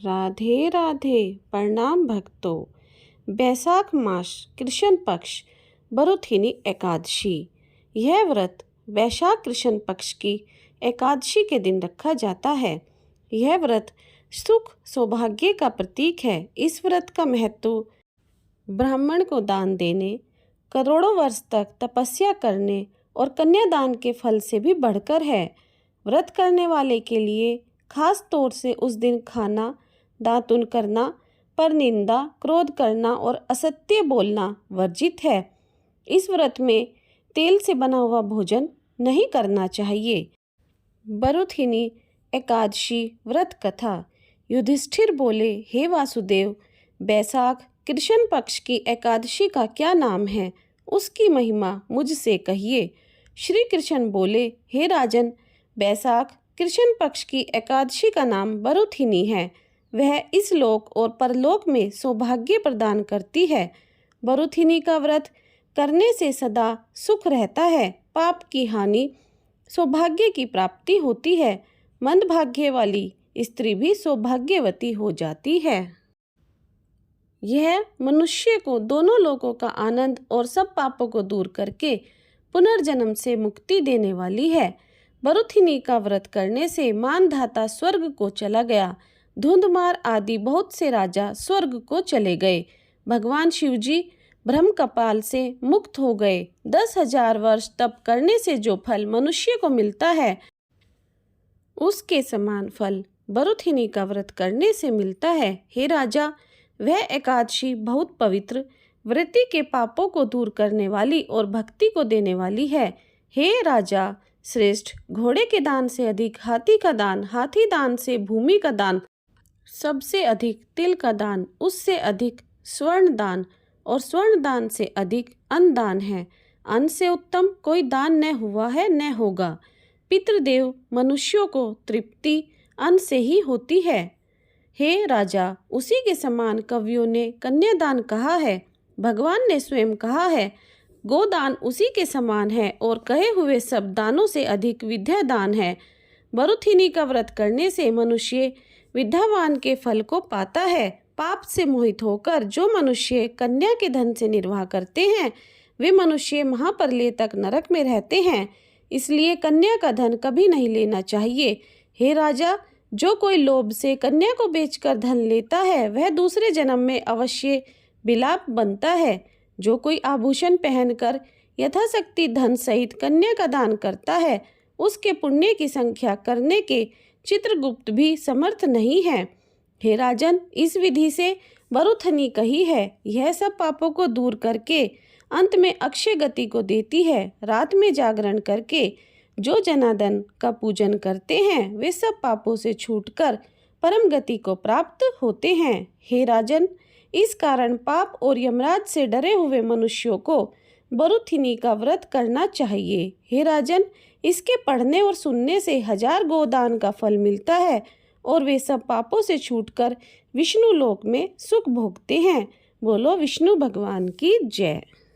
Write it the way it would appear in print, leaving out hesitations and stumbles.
राधे राधे। प्रणाम भक्तों। बैसाख मास कृष्ण पक्ष बरुथिनी एकादशी। यह व्रत वैशाख कृष्ण पक्ष की एकादशी के दिन रखा जाता है। यह व्रत सुख सौभाग्य का प्रतीक है। इस व्रत का महत्व ब्राह्मण को दान देने, करोड़ों वर्ष तक तपस्या करने और कन्यादान के फल से भी बढ़कर है। व्रत करने वाले के लिए खास तौर से उस दिन खाना, दातुन करना, परनिंदा, क्रोध करना और असत्य बोलना वर्जित है। इस व्रत में तेल से बना हुआ भोजन नहीं करना चाहिए। बरुथिनी एकादशी व्रत कथा। युधिष्ठिर बोले, हे वासुदेव, बैसाख कृष्ण पक्ष की एकादशी का क्या नाम है? उसकी महिमा मुझसे कहिए। श्री कृष्ण बोले, हे राजन, बैसाख कृष्ण पक्ष की एकादशी का नाम बरुथिनी है। वह इस लोक और परलोक में सौभाग्य प्रदान करती है। बरुथिनी का व्रत करने से सदा सुख रहता है, पाप की हानि, सौभाग्य की प्राप्ति होती है। मंदभाग्य वाली स्त्री भी सौभाग्यवती हो जाती है। यह मनुष्य को दोनों लोकों का आनंद और सब पापों को दूर करके पुनर्जन्म से मुक्ति देने वाली है। बरुथिनी का व्रत करने से मानधाता स्वर्ग को चला गया। धुंधमार आदि बहुत से राजा स्वर्ग को चले गए। भगवान शिवजी ब्रह्म कपाल से मुक्त हो गए। 10,000 वर्ष तप करने से जो फल मनुष्य को मिलता है, उसके समान फल बरुथिनी का व्रत करने से मिलता है। हे राजा, वह एकादशी बहुत पवित्र, वृत्ति के पापों को दूर करने वाली और भक्ति को देने वाली है। हे राजा श्रेष्ठ, घोड़े के दान से अधिक हाथी का दान, हाथी दान से भूमि का दान, सबसे अधिक तिल का दान, उससे अधिक स्वर्ण दान और स्वर्ण दान से अधिक अन्न दान है। अन्न से उत्तम कोई दान न हुआ है न होगा। पितृदेव मनुष्यों को तृप्ति अन्न से ही होती है। हे राजा, उसी के समान कवियों ने कन्यादान कहा है। भगवान ने स्वयं कहा है, गोदान उसी के समान है और कहे हुए सब दानों से अधिक विद्या दान है। बरुथिनी का व्रत करने से मनुष्य विद्यावान के फल को पाता है। पाप से मोहित होकर जो मनुष्य कन्या के धन से निर्वाह करते हैं, वे मनुष्य महाप्रलय तक नरक में रहते हैं। इसलिए कन्या का धन कभी नहीं लेना चाहिए। हे राजा, जो कोई लोभ से कन्या को बेचकर धन लेता है, वह दूसरे जन्म में अवश्य विलाप बनता है। जो कोई आभूषण पहनकर यथाशक्ति धन सहित कन्या का दान करता है, उसके पुण्य की संख्या करने के चित्रगुप्त भी समर्थ नहीं है। हे राजन, इस विधि से बरुथिनी कही है। यह सब पापों को दूर करके अंत में अक्षय गति को देती है। रात में जागरण करके जो जनार्दन का पूजन करते हैं, वे सब पापों से छूटकर परम गति को प्राप्त होते हैं। हे राजन, इस कारण पाप और यमराज से डरे हुए मनुष्यों को बरुथिनी का व्रत करना चाहिए। हे राजन, इसके पढ़ने और सुनने से 1000 गोदान का फल मिलता है और वे सब पापों से छूटकर विष्णु लोक में सुख भोगते हैं। बोलो विष्णु भगवान की जय।